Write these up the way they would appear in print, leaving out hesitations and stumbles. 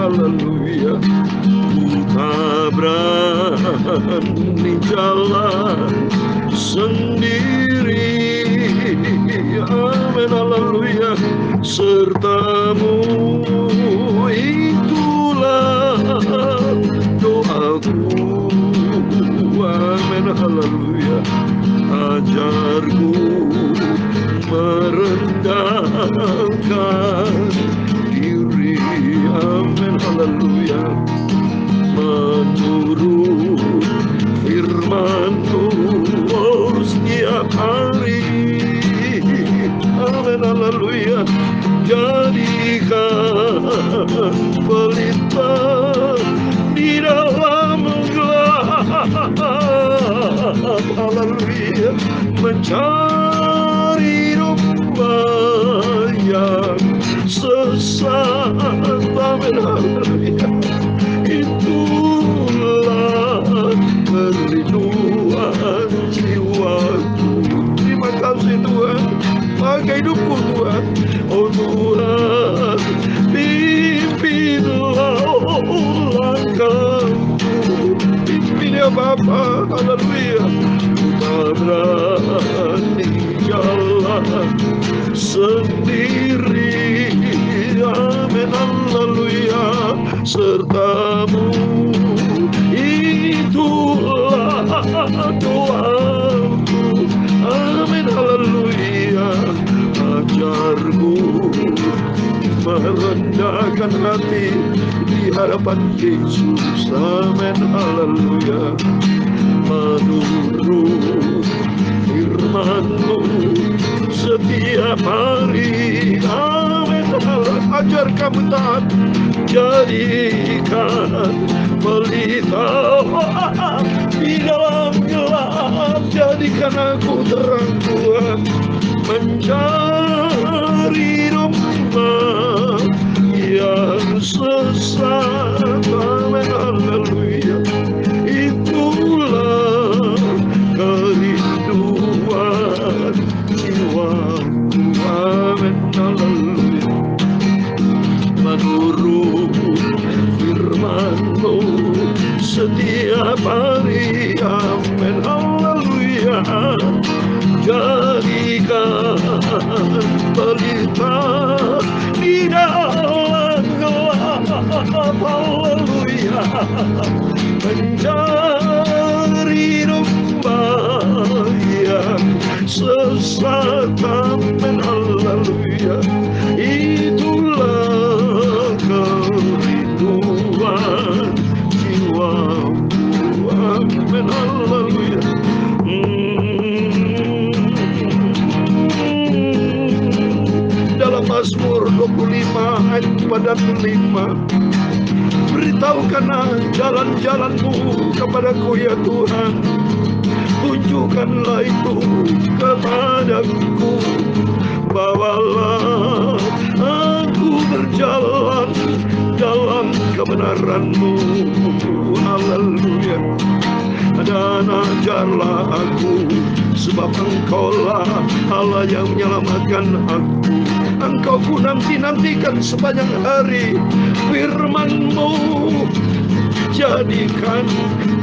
haleluya. Ku tak berani jalan sendiri, amin haleluya. Sertamu itulah doaku, amin haleluya. Ajarku merendahkan diri, amin haleluya. Menurut firman-Mu setiap hari, amin haleluya. Jadikan pelita di dalam gelap, haleluya. Mencari domba yang sesat, amin haleluya. Itulah kerinduan jiwaku. Terima kasih Tuhan, pakai hidupku Tuhan. Oh Tuhan, pimpinlah langkahku, pimpin ya Bapa, haleluya. Ku tak berani jalan sendiri, amin haleluya. Sertamu itulah doaku, amin haleluya. Ajarku merendahkan hati di hadapan Yesus, amin haleluya. Menurut firman-Mu setiap hari, amin haleluya. Ajar kami taat, jadikan pelita di dalam gelap, jadikan aku terang Tuhan. Mencari domba yang sesat, amin haleluya. Itulah kerinduan jiwaku, amin haleluya. Menurut firman-Mu setiap hari, amin haleluya. Jadikan pelita di dalam gelap, haleluya. Mencari domba yang sesat, amin haleluya. Itulah kerinduan jiwaku, amin haleluya. Dalam Mazmur 25 ayat 4-5, beritahukanlah jalan-jalan-Mu kepadaku ya Tuhan, tunjukkanlah itu kepadaku. Bawalah aku berjalan dalam kebenaran-Mu, haleluya. Dan ajarlah aku, sebab Engkaulah Allah yang menyelamatkan aku. Engkau ku nanti-nantikan sepanjang hari. Firman-Mu jadikan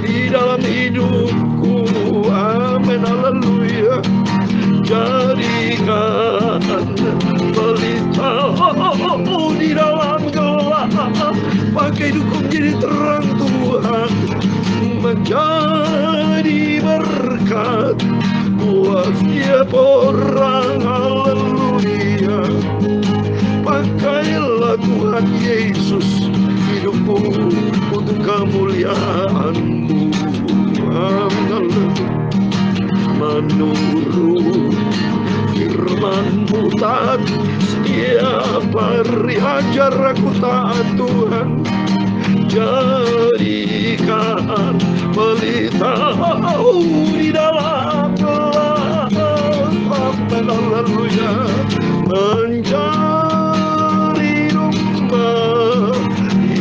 di dalam hidupku, amin haleluya. Jadikan pelita di dalam gelap, pakai hidupku menjadi terang Tuhan. Menjadi berkat buat setiap orang, haleluya. Pakailah Tuhan Yesus hidupku untuk kemuliaan-Mu, amin haleluya. Menurut firman-Mu taat setiap hari, ajar aku taat Tuhan. Jadikan pelita di dalam gelap, amin haleluya. Mencari domba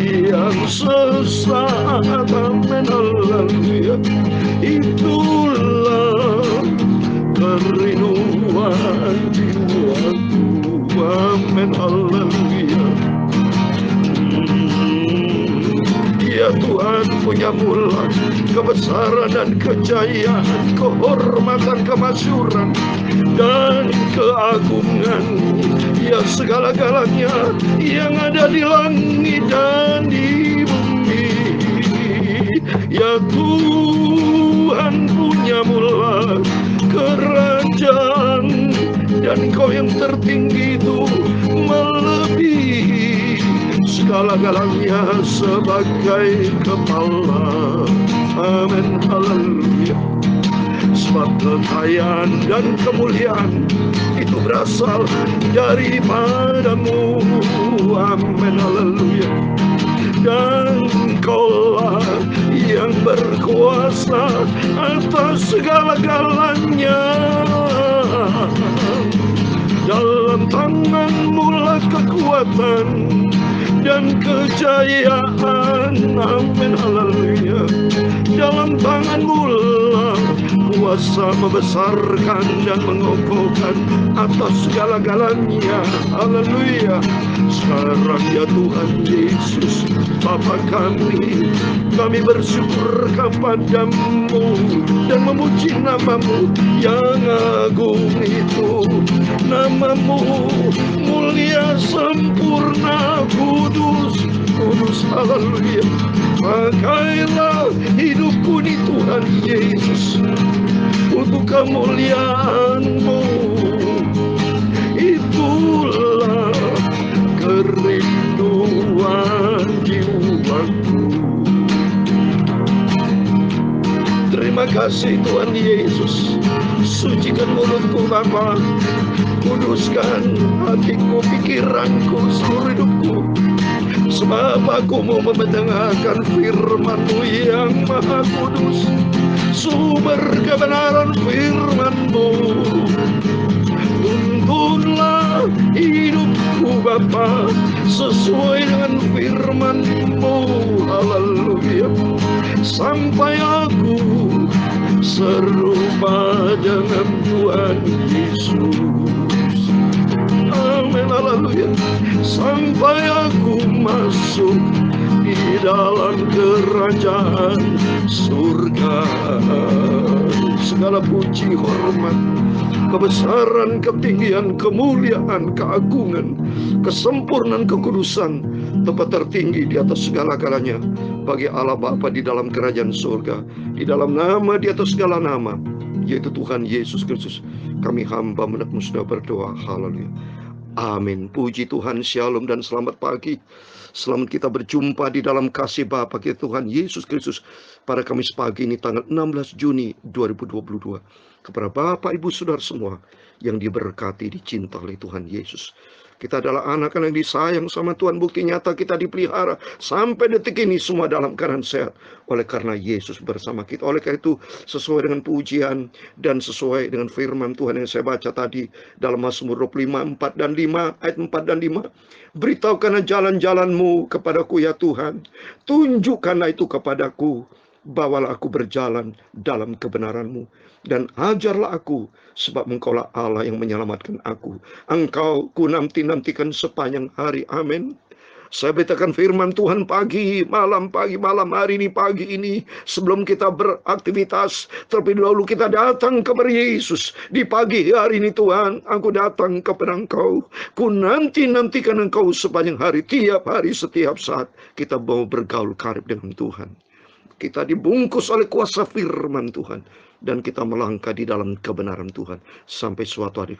yang sesat, amin haleluya. Itulah kerinduan jiwaku, amin haleluya. ya Tuhan punya mula kebesaran dan kejayaan, kehormatan, kemasyuran, dan keagungan. Ya segala-galanya yang ada di langit dan di bumi. Ya Tuhan punya mula kerajaan, dan Kau yang tertinggi itu melebihi segala-galanya sebagai kepala. Amin, haleluya. Sebab kekayaan dan kemuliaan itu berasal daripada-Mu. Amin, haleluya. Dan Kaulah yang berkuasa atas segala-galanya. Dalam tangan-Mu lah kekuatan dan kejayaan. Amin, haleluya. Dalam tangan-Mu lah kuasa membesarkan dan mengokohkan atas segala-galanya. Haleluya. Sekarang ya Tuhan Yesus, Bapa kami bersyukur kepada-Mu dan memuji nama-Mu yang agung itu. Nama-Mu mulia, sempurna, kudus, kudus, haleluya. Pakailah hidupku ini Tuhan Yesus untuk kemuliaan-Mu. Itulah kerinduan jiwaku. Terima kasih Tuhan Yesus. Sucikan mulutku Bapa, kuduskan hatiku, pikiranku, seluruh hidupku. Sebab aku mau mendengarkan firman-Mu yang maha kudus, sumber kebenaran firman-Mu. Tuntunlah hidupku Bapa sesuai dengan firman-Mu. Haleluya. Sampai aku serupa dengan Tuhan Yesus. Amin, haleluya. Sampai aku masuk di dalam kerajaan surga. Segala puji, hormat, kebesaran, ketinggian, kemuliaan, keagungan, kesempurnaan, kekudusan, tempat tertinggi di atas segala-galanya bagi Allah Bapa di dalam kerajaan surga, di dalam nama di atas segala nama, yaitu Tuhan Yesus Kristus. Kami hamba menatmu sudah berdoa. Haleluya. Amin. Puji Tuhan, shalom dan selamat pagi. Selamat kita berjumpa di dalam kasih Bapa kita Tuhan Yesus Kristus pada Kamis pagi ini tanggal 16 Juni 2022. Kepada Bapak, Ibu, Saudara semua yang diberkati, dicinta oleh Tuhan Yesus. Kita adalah anak-anak yang disayang sama Tuhan. Bukti nyata kita dipelihara sampai detik ini semua dalam keadaan sehat oleh karena Yesus bersama kita. Oleh karena itu, sesuai dengan pujian dan sesuai dengan firman Tuhan yang saya baca tadi dalam Mazmur 25 4 dan 5 ayat 4 dan 5. Beritahukanlah jalan-jalan-Mu kepadaku ya Tuhan, tunjukkanlah itu kepadaku. Bawalah aku berjalan dalam kebenaran-Mu, dan ajarlah aku, sebab Engkaulah Allah yang menyelamatkan aku. Engkau ku nanti-nantikan sepanjang hari. Amin. Saya beritakan firman Tuhan pagi, malam hari ini, pagi ini. Sebelum kita beraktivitas, terlebih dahulu kita datang kepada Yesus. Di pagi hari ini Tuhan, aku datang kepada Engkau. Ku nanti-nantikan Engkau sepanjang hari, tiap hari, setiap saat. Kita mau bergaul karib dengan Tuhan. Kita dibungkus oleh kuasa firman Tuhan. Dan kita melangkah di dalam kebenaran Tuhan. Sampai suatu hari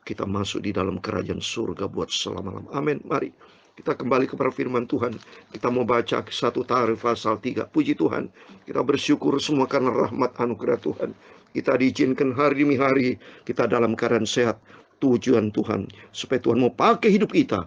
kita masuk di dalam kerajaan surga buat selama-lamanya. Amin. Mari kita kembali kepada firman Tuhan. Kita mau baca 1 Tahrif pasal 3. Puji Tuhan. Kita bersyukur semua karena rahmat anugerah Tuhan. Kita diizinkan hari demi hari. Kita dalam keadaan sehat. Tujuan Tuhan. Supaya Tuhan mau pakai hidup kita.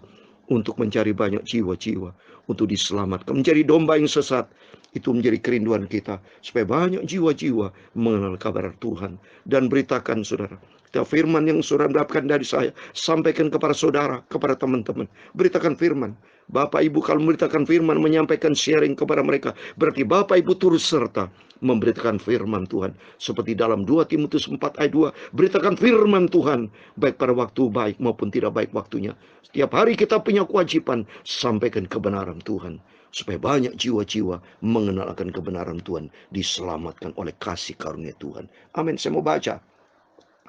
Untuk mencari banyak jiwa-jiwa. Untuk diselamatkan. Mencari domba yang sesat. Itu menjadi kerinduan kita. Supaya banyak jiwa-jiwa mengenal kabar Tuhan. Dan beritakan saudara. Kita firman yang saudara mendapatkan dari saya. Sampaikan kepada saudara. Kepada teman-teman. Beritakan firman. Bapak Ibu kalau memberitakan firman, menyampaikan sharing kepada mereka, berarti Bapak Ibu turut serta memberitakan firman Tuhan. Seperti dalam 2 Timotius 4 ayat 2, beritakan firman Tuhan, baik pada waktu baik maupun tidak baik waktunya. Setiap hari kita punya kewajiban, sampaikan kebenaran Tuhan. Supaya banyak jiwa-jiwa mengenal akan kebenaran Tuhan, diselamatkan oleh kasih karunia Tuhan. Amin. Saya mau baca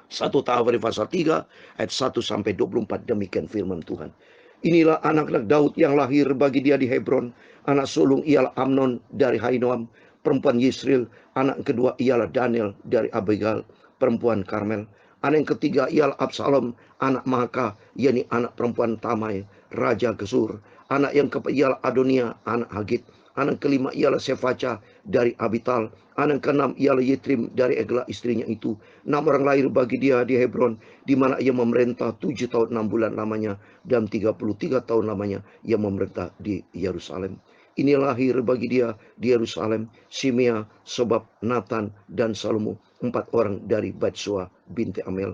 1 Tawarik pasal 3 ayat 1 sampai 24, demikian firman Tuhan. Inilah anak-anak Daud yang lahir bagi dia di Hebron. Anak sulung ialah Amnon dari Ahinoam, perempuan Yisril. Anak kedua ialah Daniel dari Abigail, perempuan Karmel. Anak yang ketiga ialah Absalom, anak Maaka, yakni anak perempuan Tamai, raja Gesur. Anak yang keempat ialah Adonia, anak Hagit. Anak kelima ialah Sefaca dari Abital. Anak keenam ialah Yitrim dari Eglah istrinya itu. 6 orang lahir bagi dia di Hebron, di mana ia memerintah 7 tahun 6 bulan lamanya, dan 33 tahun lamanya ia memerintah di Yerusalem. Ini lahir bagi dia di Yerusalem Simea, Sobab, Nathan, dan Salomo, 4 orang dari Batsua binti Amel.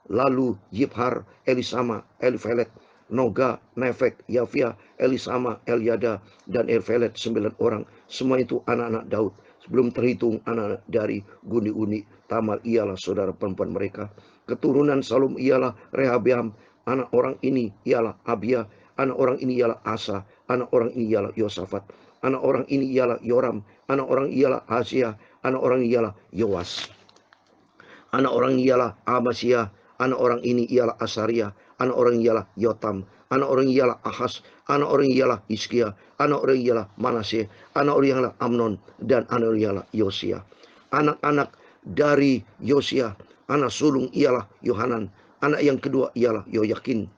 Lalu Yibhar, Elisama, Elifelet, Noga, Nefek, Yafia, Elisama, Eliada, dan Elifelet, 9 orang. Semua itu anak-anak Daud. Sebelum terhitung anak-anak dari Guni-Uni. Tamar ialah saudara perempuan mereka. Keturunan Salum ialah Rehabeam. Anak orang ini ialah Abia. Anak orang ini ialah Asa. Anak orang ini ialah Yosafat. Anak orang ini ialah Yoram. Anak orang ialah Asia. Anak orang ialah Yoas. Anak orang ialah Amasya. Anak orang ini ialah Asaria. Anak orang ialah Yotam. Anak orang ialah Ahas. Anak orang ialah Hizkia. Anak orang ialah Manasye. Anak orang ialah Amnon. Dan anak orang ialah Yosia. Anak-anak dari Yosia, anak sulung ialah Yohanan. Anak yang kedua ialah Yoyakin.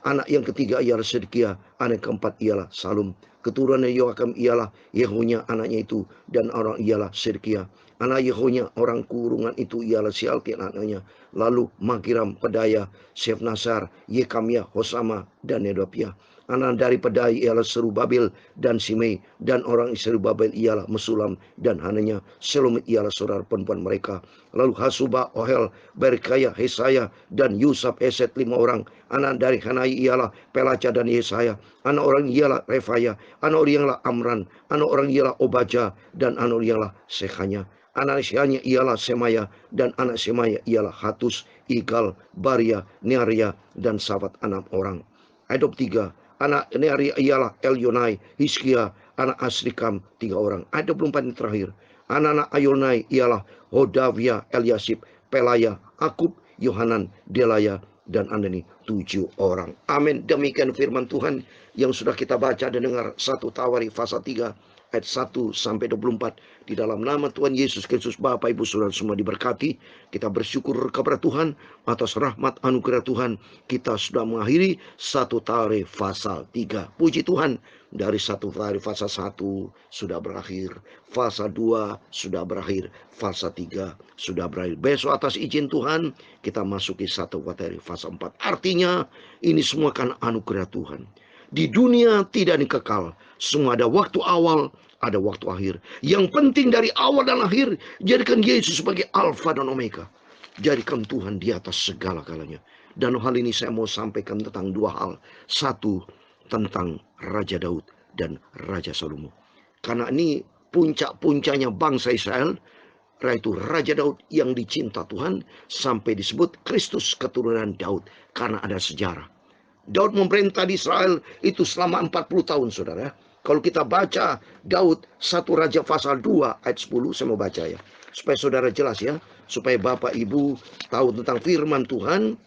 Anak yang ketiga ialah Sedekia. Anak keempat ialah Salum. Keturunan Yoakim ialah Yehonya anaknya itu, dan orang ialah Sedekia. Anak Yehonya orang kurungan itu ialah Sialtiel anaknya. Lalu Magiram, Pedaya, Shefnasar, Yekamia, Hosama, dan Nedopia. Anak dari Pedaya ialah Serubabel dan Simei, dan orang Serubabel ialah Mesulam dan Hananya. Selomit ialah saudara perempuan mereka. Lalu Hasuba, Ohel, Berkaya, Hesaya, dan Yusab Eset, 5 orang. Anak dari Hanai ialah Pelaca dan Yesaya. Anak orang ialah Refaya. Anak orang ialah Amran. Anak orang ialah Obaja, dan anak orang ialah Sekhanya. Anak Sekhanya ialah Semaya, dan anak Semaya ialah Hatus, Igal, Baria, Nearia, dan Safat, 6 orang. Ayat 3. Anak Nearia ialah Elionai, Hizkia, anak Asrikam, 3 orang. Ayat 24 yang terakhir. Anak-anak Ayonai ialah Hodavia, Eliasib, Pelaya, Akub, Yohanan, Delaya, dan Anani, 7 orang. Amin. Demikian firman Tuhan yang sudah kita baca dan dengar. 1 Tawarik pasal 3 ayat 1 sampai 24. Di dalam nama Tuhan Yesus Kristus, Bapak Ibu Saudara semua diberkati. Kita bersyukur kepada Tuhan atas rahmat anugerah Tuhan. Kita sudah mengakhiri 1 Tawarik pasal 3. Puji Tuhan, dari 1 Tawarik pasal 1 sudah berakhir, pasal 2 sudah berakhir, pasal 3 sudah berakhir. Besok atas izin Tuhan kita masuki 1 Tawarik pasal 4. Artinya ini semua kan anugerah Tuhan. Di dunia tidak kekal, semua ada waktu awal, ada waktu akhir. Yang penting dari awal dan akhir, jadikan Yesus sebagai Alfa dan Omega. Jadikan Tuhan di atas segala-galanya. Dan hal ini saya mau sampaikan tentang 2 hal. 1, tentang Raja Daud dan Raja Salomo. Karena ini puncak-puncaknya bangsa Israel, yaitu Raja Daud yang dicinta Tuhan, sampai disebut Kristus keturunan Daud, karena ada sejarah. Daud memerintah di Israel itu selama 40 tahun, saudara. Kalau kita baca Daud 1 Raja pasal 2 ayat 10, saya mau baca ya, supaya saudara jelas ya, supaya Bapak Ibu tahu tentang firman Tuhan,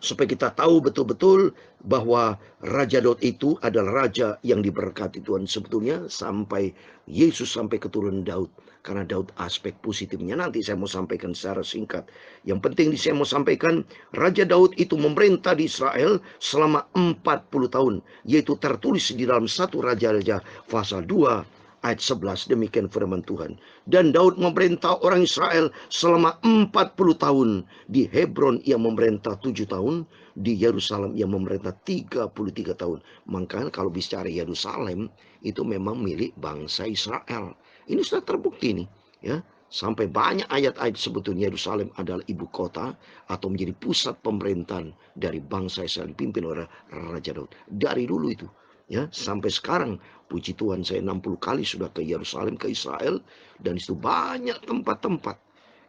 supaya kita tahu betul-betul bahwa Raja Daud itu adalah raja yang diberkati Tuhan sebetulnya sampai Yesus, sampai keturunan Daud. Karena Daud aspek positifnya nanti saya mau sampaikan secara singkat. Yang penting saya mau sampaikan, Raja Daud itu memerintah di Israel selama 40 tahun. Yaitu tertulis di dalam 1 Raja-Raja pasal 2 ayat 11, demikian firman Tuhan. Dan Daud memerintah orang Israel selama 40 tahun. Di Hebron ia memerintah 7 tahun. Di Yerusalem ia memerintah 33 tahun. Makanya kalau bicara Yerusalem itu memang milik bangsa Israel. Ini sudah terbukti nih ya. Sampai banyak ayat-ayat sebetulnya Yerusalem adalah ibu kota atau menjadi pusat pemerintahan dari bangsa Israel dipimpin oleh Raja Daud. Dari dulu itu Ya, sampai sekarang puji Tuhan saya 60 kali sudah ke Yerusalem, ke Israel, dan itu banyak tempat-tempat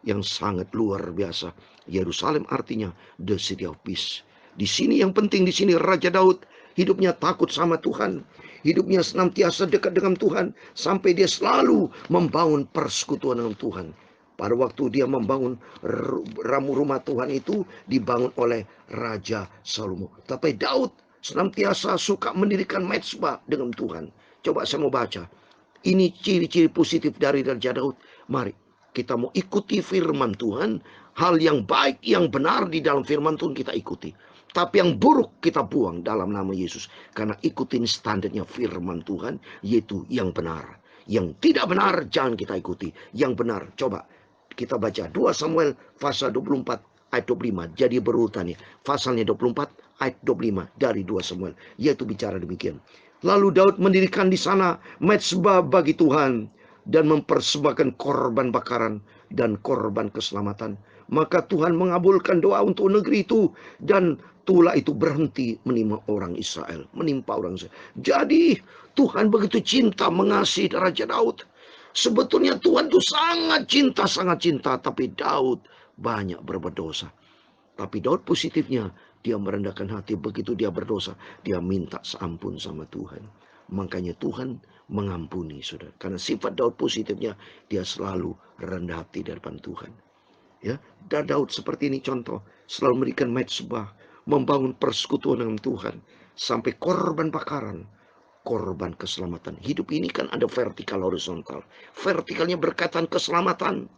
yang sangat luar biasa. Yerusalem artinya the city of peace. Di sini yang penting, di sini Raja Daud hidupnya takut sama Tuhan, hidupnya senantiasa dekat dengan Tuhan, sampai dia selalu membangun persekutuan dengan Tuhan. Pada waktu dia membangun rumah Tuhan itu dibangun oleh Raja Salomo. Tapi Daud senantiasa suka mendirikan mezbah dengan Tuhan. Coba saya mau baca. Ini ciri-ciri positif dari Raja Daud. Mari kita mau ikuti firman Tuhan. Hal yang baik, yang benar di dalam firman Tuhan kita ikuti. Tapi yang buruk kita buang dalam nama Yesus. Karena ikutin standarnya firman Tuhan, yaitu yang benar. Yang tidak benar jangan kita ikuti. Yang benar, coba kita baca 2 Samuel pasal 24 ayat 25. Jadi berurutan ya. Pasalnya 24 ayat 25 dari 2 Samuel. Yaitu bicara demikian. Lalu Daud mendirikan di sana mezbah bagi Tuhan dan mempersembahkan korban bakaran dan korban keselamatan. Maka Tuhan mengabulkan doa untuk negeri itu, dan tulah itu berhenti menimpa orang Israel. Jadi Tuhan begitu cinta mengasihi Raja Daud. Sebetulnya Tuhan itu sangat cinta, tapi Daud banyak berbuat dosa. Tapi Daud positifnya, dia merendahkan hati. Begitu dia berdosa, dia minta seampun sama Tuhan. Makanya Tuhan mengampuni, saudara. Karena sifat Daud positifnya, dia selalu rendah hati di hadapan Tuhan. Ya, dan Daud seperti ini contoh, selalu memberikan mezbah, membangun persekutuan dengan Tuhan, sampai korban bakaran, korban keselamatan. Hidup ini kan ada vertikal, horizontal. Vertikalnya berkaitan keselamatan.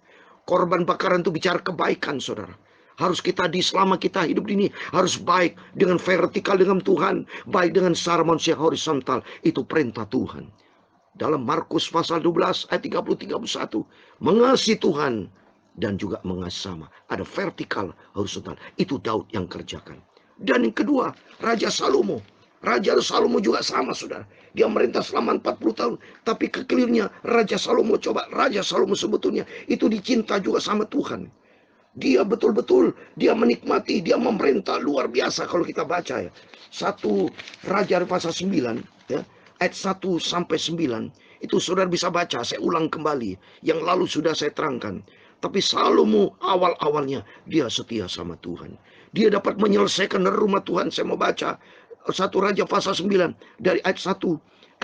Korban bakaran itu bicara kebaikan, saudara. Harus kita selama kita hidup ini harus baik dengan vertikal dengan Tuhan, baik dengan secara manusia horizontal. Itu perintah Tuhan. Dalam Markus pasal 12 ayat 30-31, mengasihi Tuhan dan juga mengasihi sama. Ada vertikal, horizontal. Itu Daud yang kerjakan. Dan yang kedua, Raja Salomo. Raja Salomo juga sama, saudara. Dia merintah selama 40 tahun. Tapi kekelirnya Raja Salomo, coba Raja Salomo sebetulnya itu dicinta juga sama Tuhan. Dia betul-betul, dia menikmati, dia memerintah luar biasa kalau kita baca ya. 1 Raja pasal 9 ya, ayat 1 sampai 9. Itu saudara bisa baca, saya ulang kembali. Yang lalu sudah saya terangkan. Tapi Salomo awal-awalnya dia setia sama Tuhan. Dia dapat menyelesaikan rumah Tuhan. Saya mau baca 1 Raja pasal 9 dari ayat 1.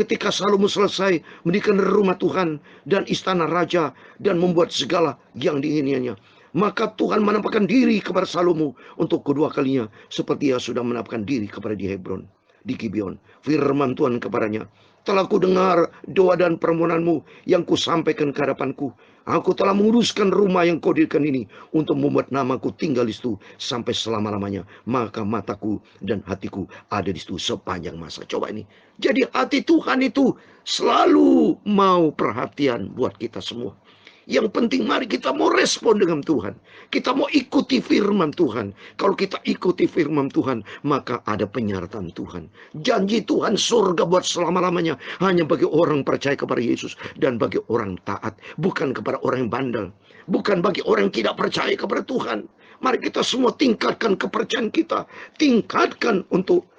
Ketika Salomo selesai mendirikan rumah Tuhan dan istana raja dan membuat segala yang diingininya, maka Tuhan menampakkan diri kepada Salomo untuk kedua kalinya, seperti ia sudah menampakkan diri kepada di Hebron, di Gibeon. Firman Tuhan kepadanya, telah ku dengar doa dan permohonanmu yang ku sampaikan ke hadapanku. Aku telah menguruskan rumah yang kau dirikan ini untuk membuat namaku tinggal di situ sampai selama-lamanya. Maka mataku dan hatiku ada di situ sepanjang masa. Coba ini. Jadi hati Tuhan itu selalu mau perhatian buat kita semua. Yang penting mari kita mau respon dengan Tuhan. Kita mau ikuti firman Tuhan. Kalau kita ikuti firman Tuhan, maka ada penyertaan Tuhan. Janji Tuhan surga buat selama-lamanya hanya bagi orang percaya kepada Yesus dan bagi orang taat. Bukan kepada orang yang bandel. Bukan bagi orang yang tidak percaya kepada Tuhan. Mari kita semua tingkatkan kepercayaan kita. Tingkatkan untuk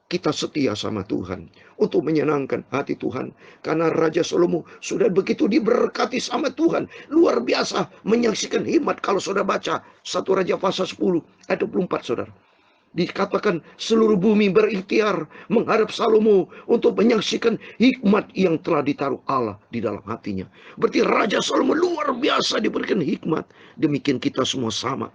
kita setia sama Tuhan, untuk menyenangkan hati Tuhan. Karena Raja Salomo sudah begitu diberkati sama Tuhan. Luar biasa menyaksikan hikmat. Kalau saudara baca 1 Raja pasal 10 ayat 24, saudara. Dikatakan seluruh bumi berikhtiar menghadap Salomo untuk menyaksikan hikmat yang telah ditaruh Allah di dalam hatinya. Berarti Raja Salomo luar biasa diberikan hikmat. Demikian kita semua sama.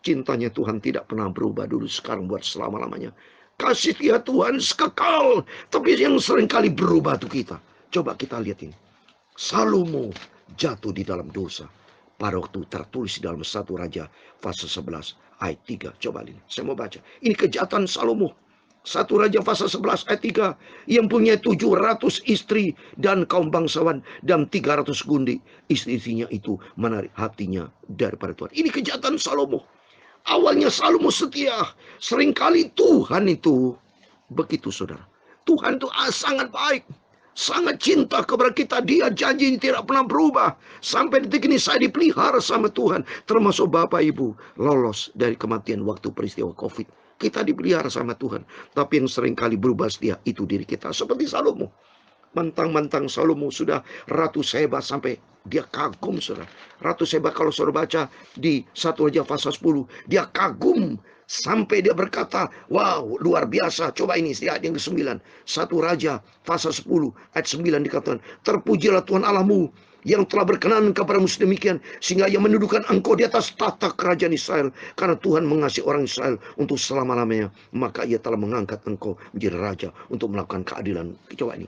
Cintanya Tuhan tidak pernah berubah dulu, sekarang, buat selama-lamanya. Kasih dia Tuhan kekal. Tapi yang seringkali berubah itu kita. Coba kita lihat ini. Salomo jatuh di dalam dosa. Pada waktu tertulis di dalam 1 Raja pasal 11 ayat 3. Coba lihat. Saya mau baca. Ini kejahatan Salomo. 1 Raja pasal 11 ayat 3. Yang punya 700 istri dan kaum bangsawan dan 300 gundi. Istri-istrinya itu menarik hatinya daripada Tuhan. Ini kejahatan Salomo. Awalnya Salomo setia. Seringkali Tuhan itu begitu, saudara. Tuhan itu sangat baik. Sangat cinta kepada kita. Dia janji tidak pernah berubah. Sampai detik ini saya dipelihara sama Tuhan. Termasuk Bapak Ibu lolos dari kematian waktu peristiwa COVID. Kita dipelihara sama Tuhan. Tapi yang seringkali berubah setia itu diri kita. Seperti Salomo. Mentang-mentang Salomo sudah Ratu Seba sampai dia kagum, saudara. Ratu Seba kalau saudara baca di 1 Raja pasal 10, dia kagum sampai dia berkata, wow, luar biasa. Coba ini ayat yang ke-9. 1 Raja pasal 10 ayat 9 dikatakan, terpujilah Tuhan Allahmu yang telah berkenan kepadamu sedemikian, sehingga ia mendudukan engkau di atas tahta kerajaan Israel. Karena Tuhan mengasihi orang Israel untuk selama-lamanya, maka ia telah mengangkat engkau menjadi raja untuk melakukan keadilan. Coba ini,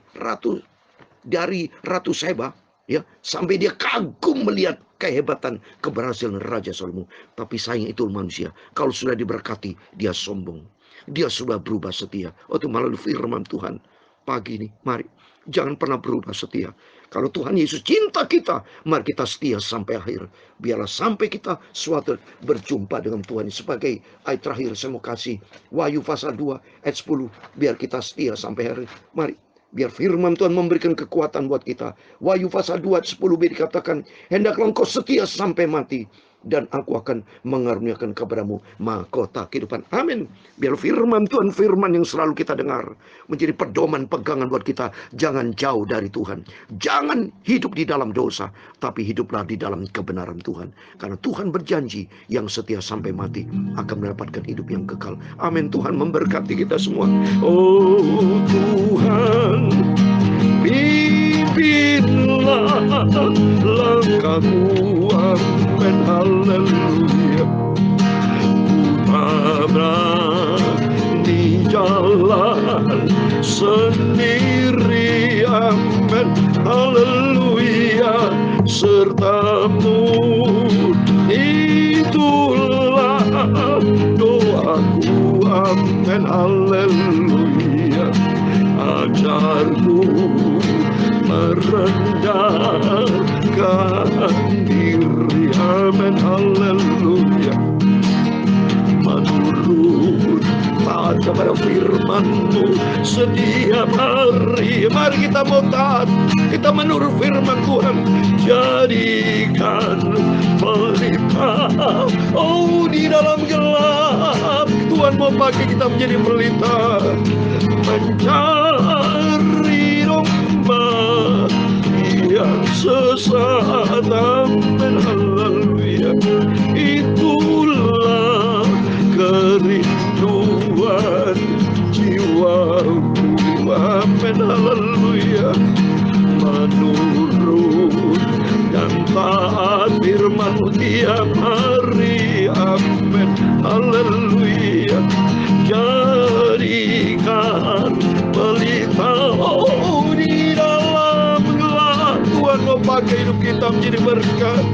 dari Ratu Seba, ya, sampai dia kagum melihat kehebatan keberhasilan Raja Salomo. Tapi sayang itu manusia, kalau sudah diberkati dia sombong, dia sudah berubah setia. Itu melalui firman Tuhan pagi ini, mari jangan pernah berubah setia. Kalau Tuhan Yesus cinta kita, mari kita setia sampai akhir. Biarlah sampai kita suatu berjumpa dengan Tuhan. Sebagai ayat terakhir saya mau kasih Wahyu pasal 2 ayat 10. Biar kita setia sampai akhir. Mari, biar firman Tuhan memberikan kekuatan buat kita. Wahyu pasal 2 ayat 10b dikatakan, hendaklah engkau setia sampai mati, dan aku akan mengaruniakan kepadamu mahkota kehidupan. Amin. Biar firman Tuhan, firman yang selalu kita dengar, menjadi pedoman pegangan buat kita. Jangan jauh dari Tuhan. Jangan hidup di dalam dosa, tapi hiduplah di dalam kebenaran Tuhan. Karena Tuhan berjanji, yang setia sampai mati akan mendapatkan hidup yang kekal. Amin. Tuhan memberkati kita semua. Oh Tuhan, pimpinlah langkahku, amin, haleluya. Ku berani jalan sendiri, amin, haleluya. Sertamu itulah doaku, amin, haleluya. Ajarku merendahkan diri, amin, haleluya. Menurut taat kepada firman-Mu setiap hari. Mari kita mau taat, kita menurut firman Tuhan. Jadikan pelita, oh di dalam gelap Tuhan mau pakai kita menjadi pelita, mencari domba yang sesat, amin, haleluya. Itulah kerinduan jiwaku, amin, haleluya. Menurut dan taat firman-Mu tiap hari, amin, haleluya. Jadikan pelita, oh di dalam gelap Tuhan mau pakai hidup kita menjadi berkat,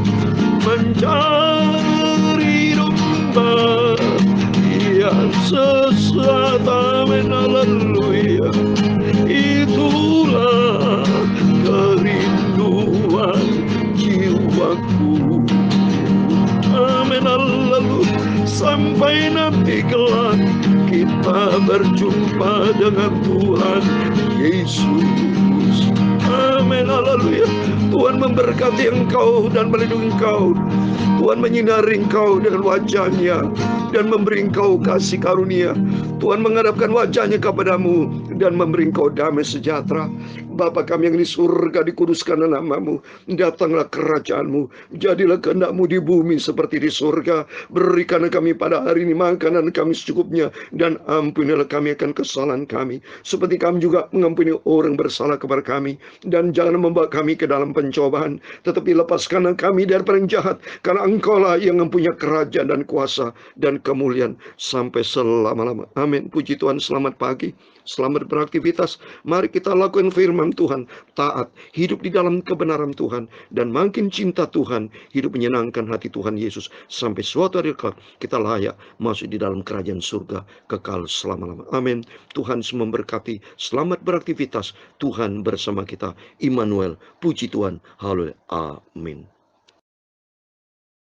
mencari domba yang sesat, amin, haleluya. Itulah kerinduan jiwaku, amin, haleluya. Sampai nanti kelak kita berjumpa dengan Tuhan Yesus, amin, haleluya. Tuhan memberkati engkau dan melindungi engkau. Tuhan menyinari engkau dengan wajah-Nya dan memberi engkau kasih karunia. Tuhan menghadapkan wajah-Nya kepadamu dan memberi engkau damai sejahtera. Bapa kami yang di surga, dikuduskanlah nama-Mu, datanglah kerajaan-Mu, jadilah kehendak-Mu di bumi seperti di surga. Berikanlah kami pada hari ini makanan kami secukupnya, dan ampunilah kami akan kesalahan kami, seperti kami juga mengampuni orang bersalah kepada kami. Dan jangan membawa kami ke dalam pencobaan, tetapi lepaskanlah kami dari yang jahat, karena Engkau-lah yang mempunyai kerajaan dan kuasa dan kemuliaan sampai selama-lama. Amin. Puji Tuhan. Selamat pagi, selamat beraktivitas. Mari kita lakukan firman Tuhan, taat, hidup di dalam kebenaran Tuhan, dan makin cinta Tuhan, hidup menyenangkan hati Tuhan Yesus, sampai suatu hari kelak kita layak masuk di dalam kerajaan surga kekal selama-lama. Amin. Tuhan memberkati. Selamat beraktivitas. Tuhan bersama kita. Immanuel. Puji Tuhan. Haleluya. Amin.